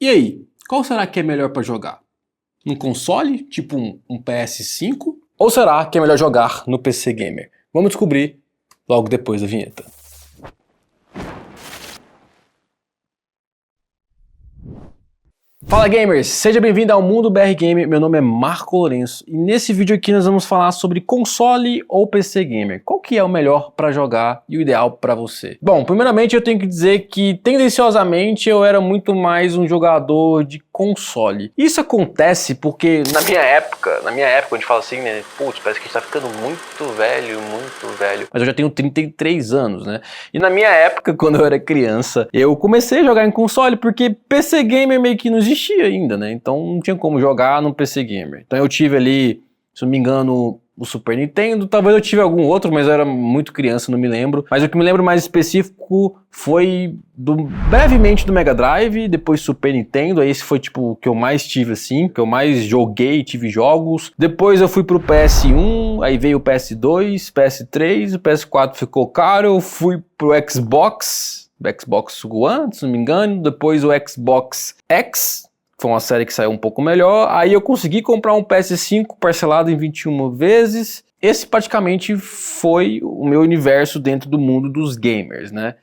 E aí, qual será que é melhor para jogar? Num console, tipo um PS5? Ou será que é melhor jogar no PC Gamer? Vamos descobrir logo depois da vinheta. Fala gamers, seja bem-vindo ao Mundo BR Gamer, meu nome é Marco Lourenço e nesse vídeo aqui nós vamos falar sobre console ou PC Gamer. Qual que é o melhor para jogar e o ideal para você? Bom, primeiramente eu tenho que dizer que tendenciosamente eu era muito mais um jogador de console. Isso acontece porque na minha época a gente fala assim, né, putz, parece que a gente tá ficando muito velho, mas eu já tenho 33 anos, né? E na minha época, quando eu era criança, eu comecei a jogar em console porque PC Gamer meio que não existia ainda, né? Então não tinha como jogar no PC Gamer. Então eu tive ali, se não me engano, o Super Nintendo, talvez eu tive algum outro, mas eu era muito criança, não me lembro. Mas o que me lembro mais específico foi brevemente do Mega Drive, depois Super Nintendo, aí esse foi tipo o que eu mais tive assim, que eu mais joguei, tive jogos. Depois eu fui pro PS1, aí veio o PS2, PS3, o PS4 ficou caro, eu fui pro Xbox One, se não me engano, depois o Xbox X, foi uma série que saiu um pouco melhor, aí eu consegui comprar um PS5 parcelado em 21 vezes, esse praticamente foi o meu universo dentro do mundo dos gamers, né?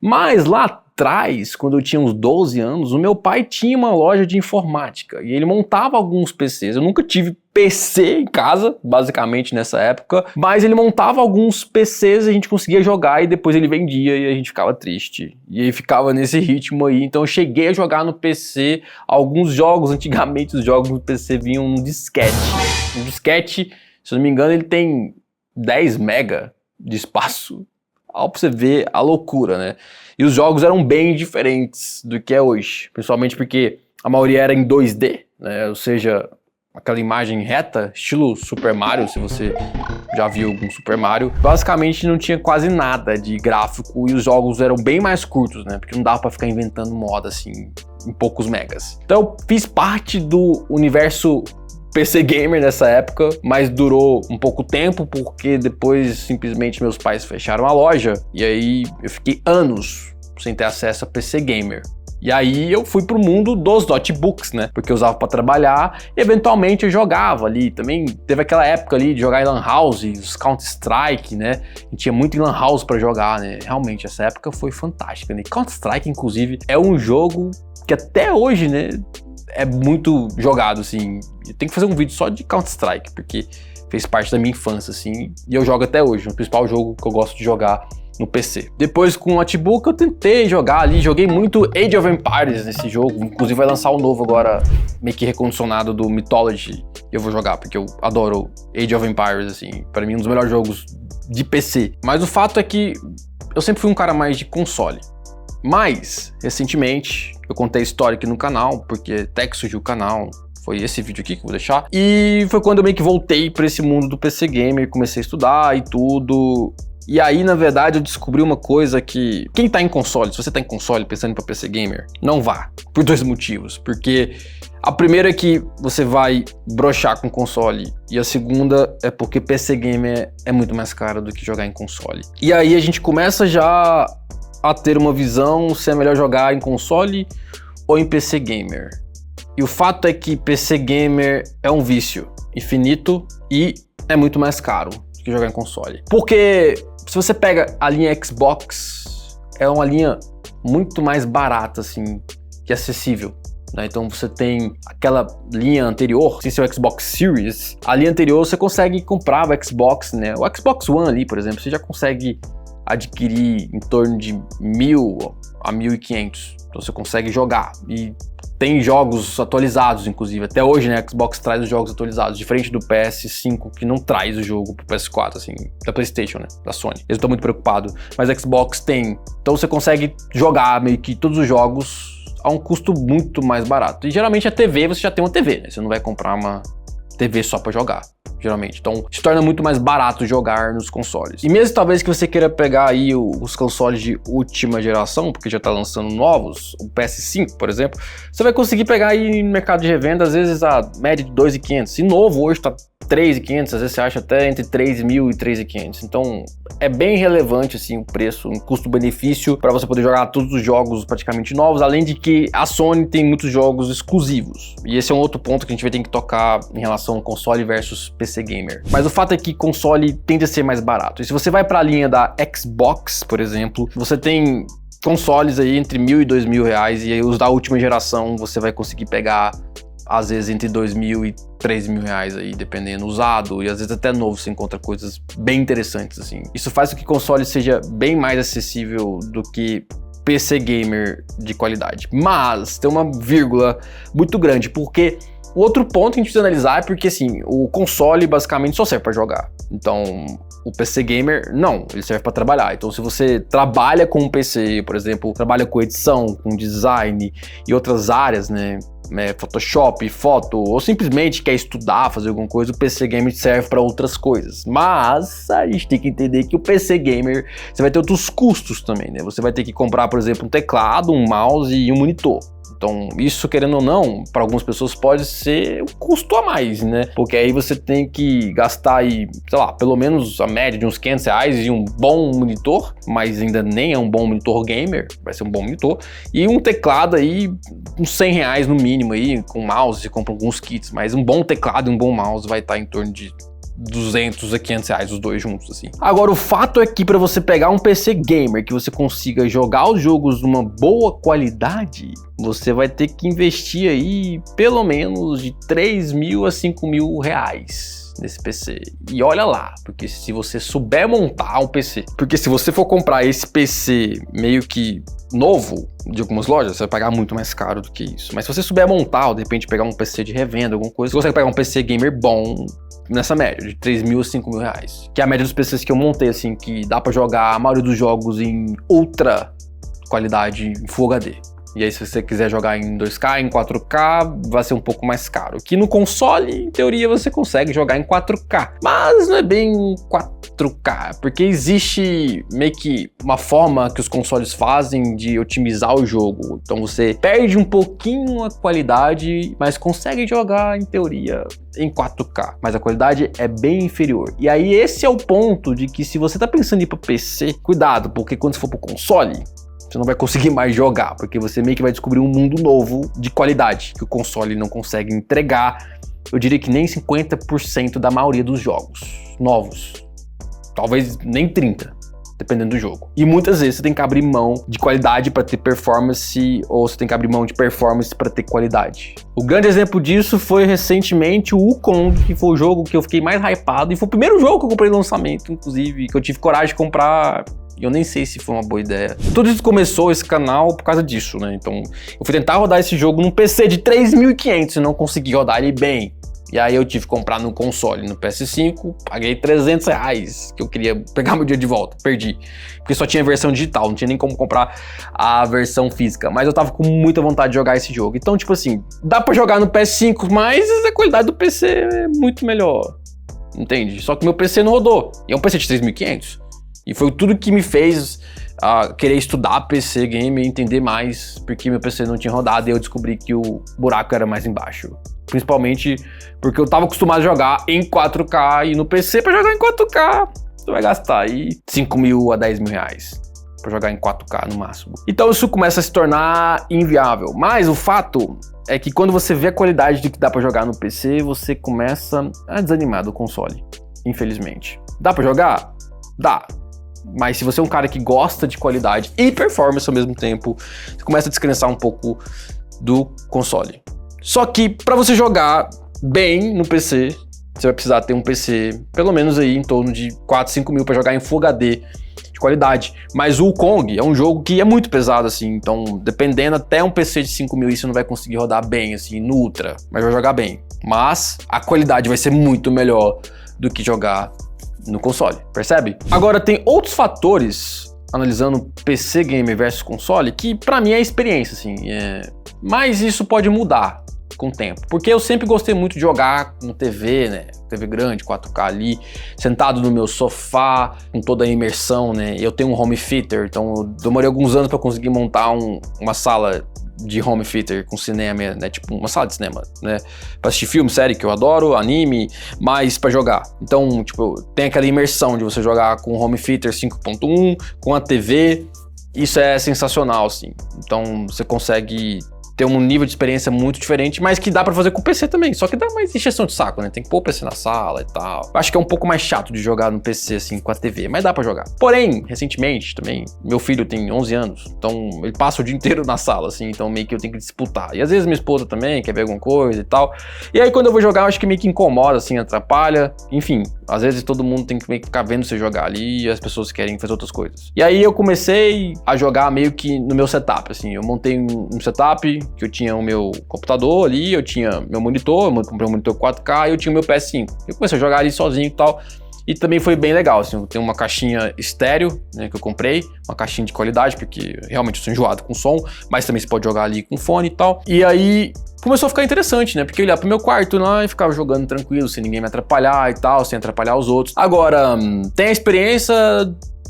Mas lá atrás, quando eu tinha uns 12 anos, o meu pai tinha uma loja de informática e ele montava alguns PCs. Eu nunca tive PC em casa, basicamente nessa época, mas ele montava alguns PCs e a gente conseguia jogar e depois ele vendia e a gente ficava triste. E aí ficava nesse ritmo aí, então eu cheguei a jogar no PC alguns jogos, antigamente os jogos no PC vinham no disquete. Um disquete, se eu não me engano, ele tem 10 MB de espaço. Pra você ver a loucura, né? E os jogos eram bem diferentes do que é hoje, principalmente porque a maioria era em 2D, né? Ou seja, aquela imagem reta, estilo Super Mario, se você já viu algum Super Mario. Basicamente não tinha quase nada de gráfico e os jogos eram bem mais curtos, né? Porque não dava pra ficar inventando moda assim, em poucos megas. Então eu fiz parte do universo PC Gamer nessa época, mas durou um pouco tempo porque depois simplesmente meus pais fecharam a loja e aí eu fiquei anos sem ter acesso a PC Gamer. E aí eu fui pro mundo dos notebooks, né? Porque eu usava para trabalhar e eventualmente eu jogava ali. Também teve aquela época ali de jogar em Lan House, os Counter-Strike, né? E tinha muito em Lan House para jogar, né? Realmente essa época foi fantástica, né? Counter-Strike, inclusive, é um jogo que até hoje, né, é muito jogado, assim. Eu tenho que fazer um vídeo só de Counter-Strike, porque fez parte da minha infância, assim, e eu jogo até hoje. O principal jogo que eu gosto de jogar no PC. Depois, com o notebook, eu tentei jogar ali. Joguei muito Age of Empires nesse jogo. Inclusive, vai lançar o novo agora, meio que recondicionado do Mythology. Eu vou jogar, porque eu adoro Age of Empires, assim. Pra mim, um dos melhores jogos de PC. Mas o fato é que eu sempre fui um cara mais de console. Mas, recentemente, eu contei a história aqui no canal, porque até que surgiu o canal, foi esse vídeo aqui que eu vou deixar. E foi quando eu meio que voltei pra esse mundo do PC Gamer, comecei a estudar e tudo. E aí, na verdade, eu descobri uma coisa que... Quem tá em console, se você tá em console pensando pra PC Gamer, não vá. Por dois motivos. Porque a primeira é que você vai broxar com console. E a segunda é porque PC Gamer é muito mais caro do que jogar em console. E aí a gente começa já a ter uma visão se é melhor jogar em console ou em PC Gamer. E o fato é que PC Gamer é um vício infinito e é muito mais caro do que jogar em console. Porque se você pega a linha Xbox, é uma linha muito mais barata, assim, que acessível, né? Então você tem aquela linha anterior, sem ser o Xbox Series, a linha anterior você consegue comprar o Xbox, né? O Xbox One ali, por exemplo, você já consegue adquirir em torno de 1.000 a 1.500, então você consegue jogar e tem jogos atualizados, inclusive, até hoje, né, a Xbox traz os jogos atualizados, diferente do PS5 que não traz o jogo pro PS4, assim, da PlayStation, né, da Sony. Eles estão muito preocupados, mas a Xbox tem, então você consegue jogar meio que todos os jogos a um custo muito mais barato. E geralmente a TV, você já tem uma TV, né, você não vai comprar uma TV só pra jogar, geralmente. Então, se torna muito mais barato jogar nos consoles. E mesmo talvez que você queira pegar aí os consoles de última geração, porque já tá lançando novos, o PS5, por exemplo, você vai conseguir pegar aí no mercado de revenda, às vezes a média de 2.500. E novo hoje tá 3.500, às vezes você acha até entre 3.000 e 3.500. Então é bem relevante assim o preço, um custo-benefício para você poder jogar todos os jogos praticamente novos, além de que a Sony tem muitos jogos exclusivos. E esse é um outro ponto que a gente vai ter que tocar em relação ao console versus PC gamer. Mas o fato é que console tende a ser mais barato. E se você vai para a linha da Xbox, por exemplo, você tem consoles aí entre R$1.000 e R$2.000, e aí os da última geração você vai conseguir pegar às vezes entre R$2.000 e R$3.000 aí, dependendo, usado, e às vezes até novo você encontra coisas bem interessantes assim. Isso faz com que o console seja bem mais acessível do que PC gamer de qualidade. Mas tem uma vírgula muito grande, porque o outro ponto que a gente precisa analisar é porque assim, o console basicamente só serve para jogar. Então, o PC gamer, não, ele serve para trabalhar. Então, se você trabalha com um PC, por exemplo, trabalha com edição, com design e outras áreas, né, Photoshop, foto, ou simplesmente quer estudar, fazer alguma coisa, o PC gamer serve para outras coisas. Mas a gente tem que entender que o PC gamer, você vai ter outros custos também, né? Você vai ter que comprar, por exemplo, um teclado, um mouse e um monitor. Então, isso, querendo ou não, para algumas pessoas pode ser um custo a mais, né? Porque aí você tem que gastar aí, sei lá, pelo menos a média de uns R$500 em um bom monitor, mas ainda nem é um bom monitor gamer, vai ser um bom monitor, e um teclado aí, uns R$100 no mínimo aí, com mouse, você compra alguns kits, mas um bom teclado e um bom mouse vai estar em torno de R$200 a R$500, os dois juntos, assim. Agora, o fato é que para você pegar um PC gamer que você consiga jogar os jogos numa boa qualidade, você vai ter que investir aí pelo menos de R$3.000 a R$5.000 nesse PC. E olha lá, porque se você souber montar um PC, porque se você for comprar esse PC meio que novo de algumas lojas, você vai pagar muito mais caro do que isso. Mas se você souber montar, ou de repente pegar um PC de revenda, alguma coisa, você consegue pegar um PC gamer bom nessa média, de R$3.000 a R$5.000. Que é a média dos PCs que eu montei, assim, que dá pra jogar a maioria dos jogos em ultra qualidade, em Full HD. E aí, se você quiser jogar em 2K, em 4K, vai ser um pouco mais caro. Que no console, em teoria, você consegue jogar em 4K. Mas não é bem 4K, porque existe meio que uma forma que os consoles fazem de otimizar o jogo. Então você perde um pouquinho a qualidade, mas consegue jogar, em teoria, em 4K. Mas a qualidade é bem inferior. E aí, esse é o ponto de que se você tá pensando em ir pro PC, cuidado, porque quando você for pro console, você não vai conseguir mais jogar, porque você meio que vai descobrir um mundo novo de qualidade, que o console não consegue entregar, eu diria que nem 50% da maioria dos jogos novos. Talvez nem 30%, dependendo do jogo. E muitas vezes você tem que abrir mão de qualidade para ter performance, ou você tem que abrir mão de performance para ter qualidade. O grande exemplo disso foi recentemente o Wukong, que foi o jogo que eu fiquei mais hypado, e foi o primeiro jogo que eu comprei no lançamento, inclusive, que eu tive coragem de comprar. E eu nem sei se foi uma boa ideia. Tudo isso começou, esse canal, por causa disso, né? Então, eu fui tentar rodar esse jogo num PC de 3.500 e não consegui rodar ele bem. E aí eu tive que comprar no console, no PS5, paguei R$300, que eu queria pegar meu dia de volta, perdi. Porque só tinha versão digital, não tinha nem como comprar a versão física. Mas eu tava com muita vontade de jogar esse jogo. Então, tipo assim, dá pra jogar no PS5, mas a qualidade do PC é muito melhor. Entende? Só que meu PC não rodou. E é um PC de 3.500. E foi tudo que me fez querer estudar PC game e entender mais, porque meu PC não tinha rodado e eu descobri que o buraco era mais embaixo. Principalmente porque eu tava acostumado a jogar em 4K e no PC pra jogar em 4K você vai gastar aí R$5.000 a R$10.000 pra jogar em 4K no máximo. Então isso começa a se tornar inviável. Mas o fato é que quando você vê a qualidade do que dá pra jogar no PC, você começa a desanimar do console, infelizmente. Dá pra jogar? Dá. Mas se você é um cara que gosta de qualidade e performance ao mesmo tempo, você começa a descrençar um pouco do console. Só que para você jogar bem no PC, você vai precisar ter um PC pelo menos aí em torno de 4, 5 mil para jogar em Full HD de qualidade. Mas o Wukong é um jogo que é muito pesado assim, então dependendo, até um PC de 5 mil você não vai conseguir rodar bem assim no Ultra, mas vai jogar bem. Mas a qualidade vai ser muito melhor do que jogar no console, percebe? Agora tem outros fatores, analisando PC gamer versus console, que pra mim é experiência, assim, mas isso pode mudar com o tempo, porque eu sempre gostei muito de jogar no TV, né, TV grande, 4K ali, sentado no meu sofá, com toda a imersão, né, eu tenho um home theater, então eu demorei alguns anos pra conseguir montar uma sala de home theater com cinema, né? Tipo uma sala de cinema, né? Pra assistir filme, série que eu adoro, anime, mas pra jogar. Então, tipo, tem aquela imersão de você jogar com home theater 5.1, com a TV. Isso é sensacional, assim. Então, você consegue ter um nível de experiência muito diferente, mas que dá pra fazer com o PC também, só que dá mais encheção de saco, né? Tem que pôr o PC na sala e tal. Acho que é um pouco mais chato de jogar no PC, assim, com a TV, mas dá pra jogar. Porém, recentemente também, meu filho tem 11 anos, então ele passa o dia inteiro na sala, assim, então meio que eu tenho que disputar. E às vezes minha esposa também quer ver alguma coisa e tal. E aí quando eu vou jogar, eu acho que meio que incomoda, assim, atrapalha. Enfim, às vezes todo mundo tem que meio que ficar vendo você jogar ali e as pessoas querem fazer outras coisas. E aí eu comecei a jogar meio que no meu setup, assim, eu montei um setup que eu tinha o meu computador ali, eu tinha meu monitor, eu comprei um monitor 4K e eu tinha o meu PS5. Eu comecei a jogar ali sozinho e tal, e também foi bem legal, assim, eu tenho uma caixinha estéreo, né, que eu comprei, uma caixinha de qualidade, porque realmente eu sou enjoado com som, mas também você pode jogar ali com fone e tal. E aí começou a ficar interessante, né, porque eu ia pro meu quarto lá e ficava jogando tranquilo, sem ninguém me atrapalhar e tal, sem atrapalhar os outros. Agora, tem a experiência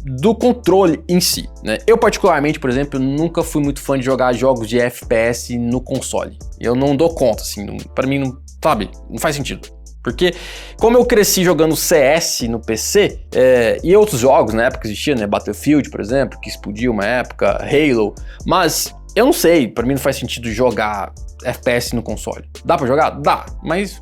do controle em si, né? Eu particularmente, por exemplo, nunca fui muito fã de jogar jogos de FPS no console. Eu não dou conta, assim, pra mim, não, sabe, não faz sentido. Porque como eu cresci jogando CS no PC, e outros jogos na época existiam, né? Battlefield, por exemplo, que explodiu uma época, Halo, mas eu não sei, pra mim não faz sentido jogar FPS no console. Dá pra jogar? Dá, mas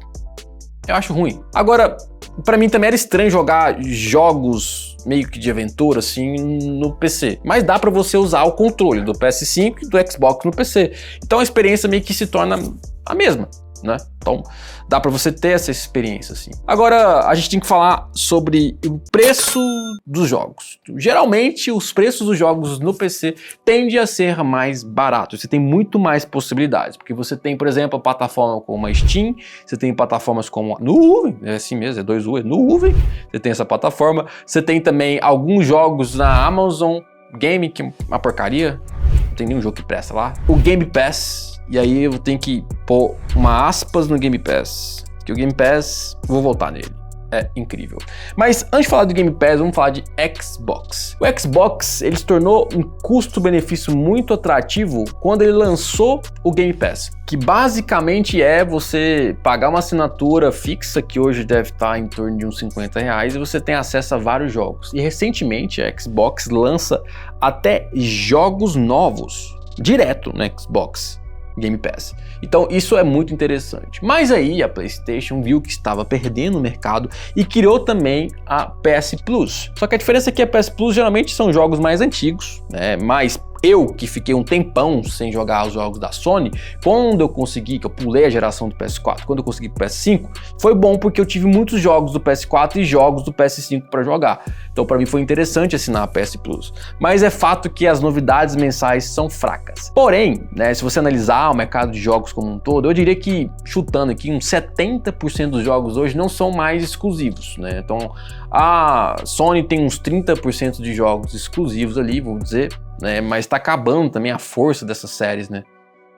eu acho ruim. Agora, pra mim também era estranho jogar jogos meio que de aventura, assim, no PC. Mas dá pra você usar o controle do PS5 e do Xbox no PC. Então a experiência meio que se torna a mesma, né? Então dá pra você ter essa experiência, assim. Agora, a gente tem que falar sobre o preço dos jogos. Geralmente, os preços dos jogos no PC tendem a ser mais baratos. Você tem muito mais possibilidades, porque você tem, por exemplo, a plataforma como a Steam, você tem plataformas como a Nuvem, é assim mesmo, é 2U, é Nuvem, você tem essa plataforma, você tem também alguns jogos na Amazon Game, que é uma porcaria, não tem nenhum jogo que presta lá. O Game Pass, e aí eu tenho que pôr uma aspas no Game Pass, que o Game Pass, vou voltar nele. É incrível. Mas antes de falar do Game Pass, vamos falar de Xbox. O Xbox, ele se tornou um custo-benefício muito atrativo quando ele lançou o Game Pass, que basicamente é você pagar uma assinatura fixa, que hoje deve estar em torno de uns R$50, e você tem acesso a vários jogos. E recentemente a Xbox lança até jogos novos, direto no Xbox Game Pass. Então isso é muito interessante. Mas aí a PlayStation viu que estava perdendo o mercado e criou também a PS Plus. Só que a diferença é que a PS Plus geralmente são jogos mais antigos, né? Mas eu, que fiquei um tempão sem jogar os jogos da Sony, quando eu consegui, que eu pulei a geração do PS4, quando eu consegui o PS5, foi bom porque eu tive muitos jogos do PS4 e jogos do PS5 para jogar. Então para mim foi interessante assinar a PS Plus. Mas é fato que as novidades mensais são fracas. Porém, né, se você analisar o mercado de jogos como um todo, eu diria que, chutando aqui, uns 70% dos jogos hoje não são mais exclusivos, né? Então a Sony tem uns 30% de jogos exclusivos ali, vamos dizer, né, mas tá acabando também a força dessas séries, né?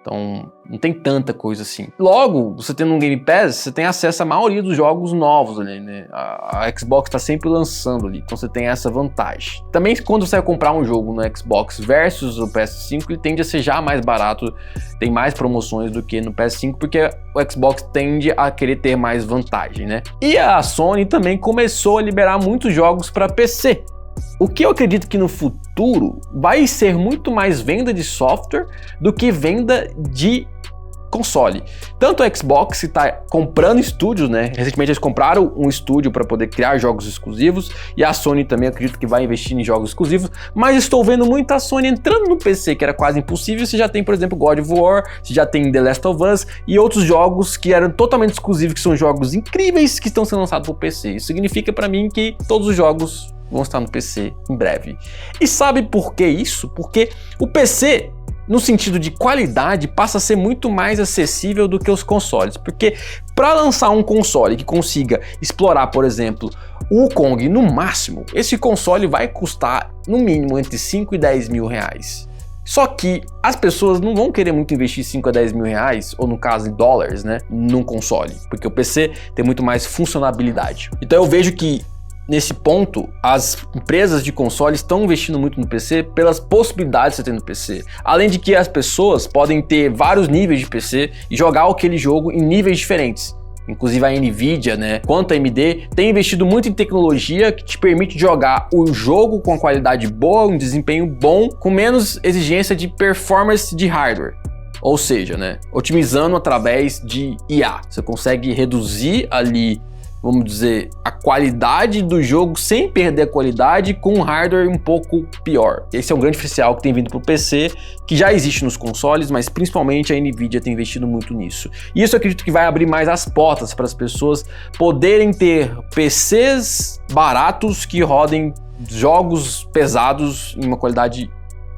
Então não tem tanta coisa assim. Logo, você tendo um Game Pass, você tem acesso à maioria dos jogos novos ali, né? A Xbox tá sempre lançando ali, então você tem essa vantagem. Também quando você vai comprar um jogo no Xbox versus o PS5, ele tende a ser já mais barato, tem mais promoções do que no PS5, porque o Xbox tende a querer ter mais vantagem, né? E a Sony também começou a liberar muitos jogos para PC. O que eu acredito que no futuro vai ser muito mais venda de software do que venda de console. Tanto o Xbox está comprando estúdios, né? Recentemente eles compraram um estúdio para poder criar jogos exclusivos, e a Sony também acredito que vai investir em jogos exclusivos, mas estou vendo muita Sony entrando no PC, que era quase impossível. Você já tem, por exemplo, God of War, você já tem The Last of Us e outros jogos que eram totalmente exclusivos, que são jogos incríveis que estão sendo lançados para o PC. Isso significa para mim que todos os jogos vão estar no PC em breve. E sabe por que isso? Porque o PC, no sentido de qualidade, passa a ser muito mais acessível do que os consoles. Porque para lançar um console que consiga explorar, por exemplo, o Kong no máximo, esse console vai custar no mínimo entre 5 e 10 mil reais. Só que as pessoas não vão querer muito investir 5 a 10 mil reais, ou no caso em dólares, né, num console, porque o PC tem muito mais funcionalidade. Então eu vejo que nesse ponto, as empresas de console estão investindo muito no PC pelas possibilidades que você tem no PC. Além de que as pessoas podem ter vários níveis de PC e jogar aquele jogo em níveis diferentes. Inclusive a Nvidia, né, quanto a AMD, tem investido muito em tecnologia que te permite jogar o jogo com qualidade boa, um desempenho bom, com menos exigência de performance de hardware. Ou seja, né, otimizando através de IA. Você consegue reduzir ali, vamos dizer, a qualidade do jogo sem perder a qualidade com um hardware um pouco pior. Esse é um grande diferencial que tem vindo para o PC, que já existe nos consoles, mas principalmente a Nvidia tem investido muito nisso. E isso eu acredito que vai abrir mais as portas para as pessoas poderem ter PCs baratos que rodem jogos pesados em uma qualidade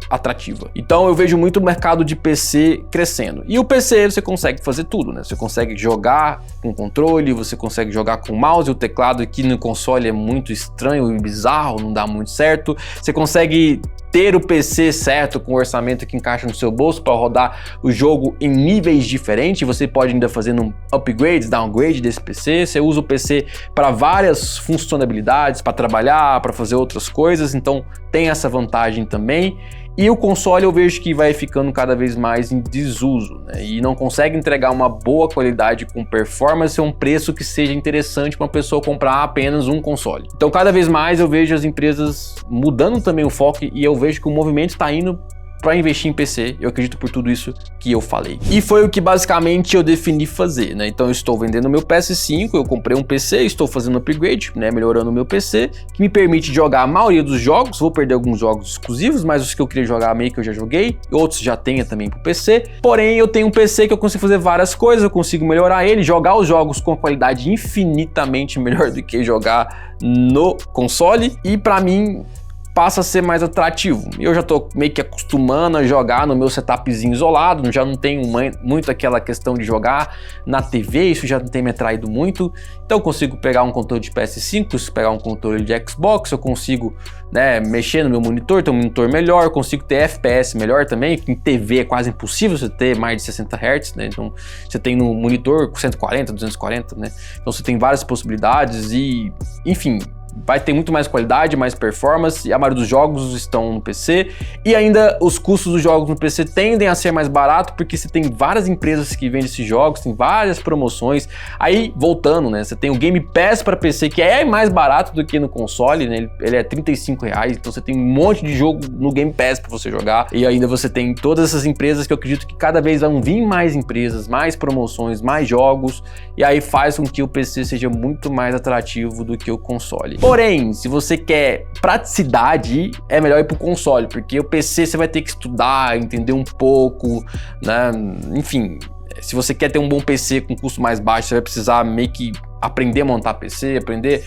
atrativa. Então eu vejo muito o mercado de PC crescendo. E o PC você consegue fazer tudo, né? Você consegue jogar com controle, você consegue jogar com o mouse e o teclado, aqui no console é muito estranho e bizarro, não dá muito certo. Você consegue ter o PC certo, com o orçamento que encaixa no seu bolso para rodar o jogo em níveis diferentes. Você pode ainda fazer um upgrade, downgrade desse PC. Você usa o PC para várias funcionalidades, para trabalhar, para fazer outras coisas, então tem essa vantagem também. E o console eu vejo que vai ficando cada vez mais em desuso, né? E não consegue entregar uma boa qualidade com performance a um preço que seja interessante para uma pessoa comprar apenas um console. Então cada vez mais eu vejo as empresas mudando também o foco e eu vejo que o movimento está indo para investir em PC. Eu acredito por tudo isso que eu falei. E foi o que basicamente eu defini fazer, né? Então eu estou vendendo meu PS5, eu comprei um PC, estou fazendo upgrade, né? Melhorando o meu PC, que me permite jogar a maioria dos jogos. Vou perder alguns jogos exclusivos, mas os que eu queria jogar meio que eu já joguei, outros já tenho também pro PC. Porém, eu tenho um PC que eu consigo fazer várias coisas, eu consigo melhorar ele, jogar os jogos com qualidade infinitamente melhor do que jogar no console. E para mim passa a ser mais atrativo. Eu já tô meio que acostumando a jogar no meu setupzinho isolado, já não tenho muito aquela questão de jogar na TV, isso já não tem me atraído muito. Então eu consigo pegar um controle de PS5, consigo pegar um controle de Xbox, eu consigo, né, mexer no meu monitor, ter um monitor melhor, eu consigo ter FPS melhor também. Em TV é quase impossível você ter mais de 60 Hz, né? Então você tem no monitor 140, 240, né? Então você tem várias possibilidades e, enfim, vai ter muito mais qualidade, mais performance, e a maioria dos jogos estão no PC, e ainda os custos dos jogos no PC tendem a ser mais barato, porque você tem várias empresas que vendem esses jogos, tem várias promoções. Aí, voltando, né, você tem o Game Pass para PC, que é mais barato do que no console, né, ele é R$35, então você tem um monte de jogo no Game Pass para você jogar, e ainda você tem todas essas empresas que eu acredito que cada vez vão vir mais empresas, mais promoções, mais jogos, e aí faz com que o PC seja muito mais atrativo do que o console. Porém, se você quer praticidade, é melhor ir pro console, porque o PC você vai ter que estudar, entender um pouco, né? Enfim, se você quer ter um bom PC com custo mais baixo, você vai precisar meio que aprender a montar PC, aprender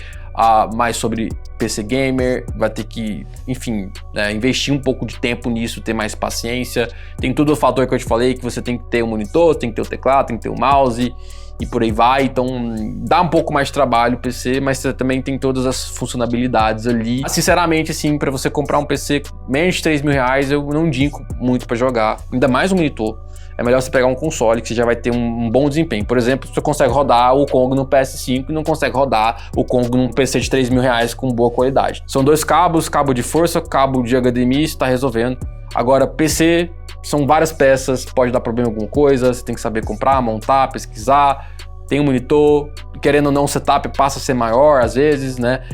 mais sobre PC Gamer, vai ter que, enfim, investir um pouco de tempo nisso, ter mais paciência. Tem todo o fator que eu te falei, que você tem que ter um monitor, tem que ter o teclado, tem que ter o mouse e por aí vai. Então dá um pouco mais de trabalho o PC, mas você também tem todas as funcionalidades ali. Sinceramente, assim, para você comprar um PC menos de R$3.000, eu não indico muito para jogar, ainda mais um monitor. É melhor você pegar um console que você já vai ter um bom desempenho. Por exemplo, você consegue rodar o Kong no PS5 e não consegue rodar o Kong num PC de R$3.000 com boa qualidade. São dois cabos, cabo de força, cabo de HDMI, está resolvendo. Agora, PC são várias peças, pode dar problema em alguma coisa, você tem que saber comprar, montar, pesquisar. Tem um monitor, querendo ou não, o setup passa a ser maior às vezes, né?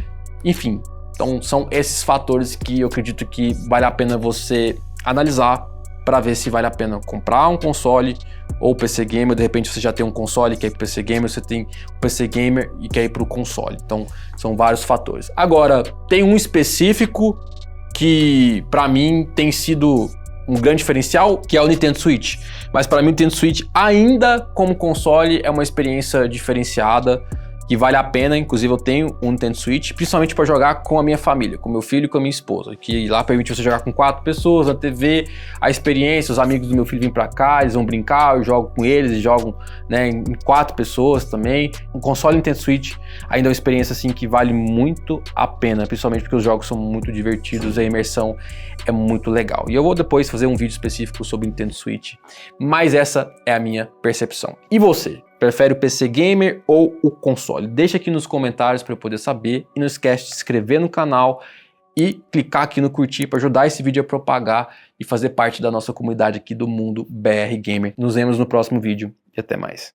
Enfim, então são esses fatores que eu acredito que vale a pena você analisar para ver se vale a pena comprar um console ou PC Gamer. De repente você já tem um console e quer ir pro PC Gamer, você tem o PC Gamer e quer ir pro console. Então são vários fatores. Agora, tem um específico que para mim tem sido um grande diferencial, que é o Nintendo Switch. Mas para mim o Nintendo Switch ainda como console é uma experiência diferenciada, que vale a pena. Inclusive eu tenho um Nintendo Switch, principalmente para jogar com a minha família, com meu filho e com a minha esposa, que lá permite você jogar com 4 pessoas na TV, a experiência, os amigos do meu filho vêm para cá, eles vão brincar, eu jogo com eles jogam, né, em 4 pessoas também. O console Nintendo Switch ainda é uma experiência assim que vale muito a pena, principalmente porque os jogos são muito divertidos, a imersão é muito legal. E eu vou depois fazer um vídeo específico sobre o Nintendo Switch, mas essa é a minha percepção. E você? Prefere o PC Gamer ou o console? Deixa aqui nos comentários para eu poder saber. E não esquece de se inscrever no canal e clicar aqui no curtir para ajudar esse vídeo a propagar e fazer parte da nossa comunidade aqui do Mundo BR Gamer. Nos vemos no próximo vídeo e até mais.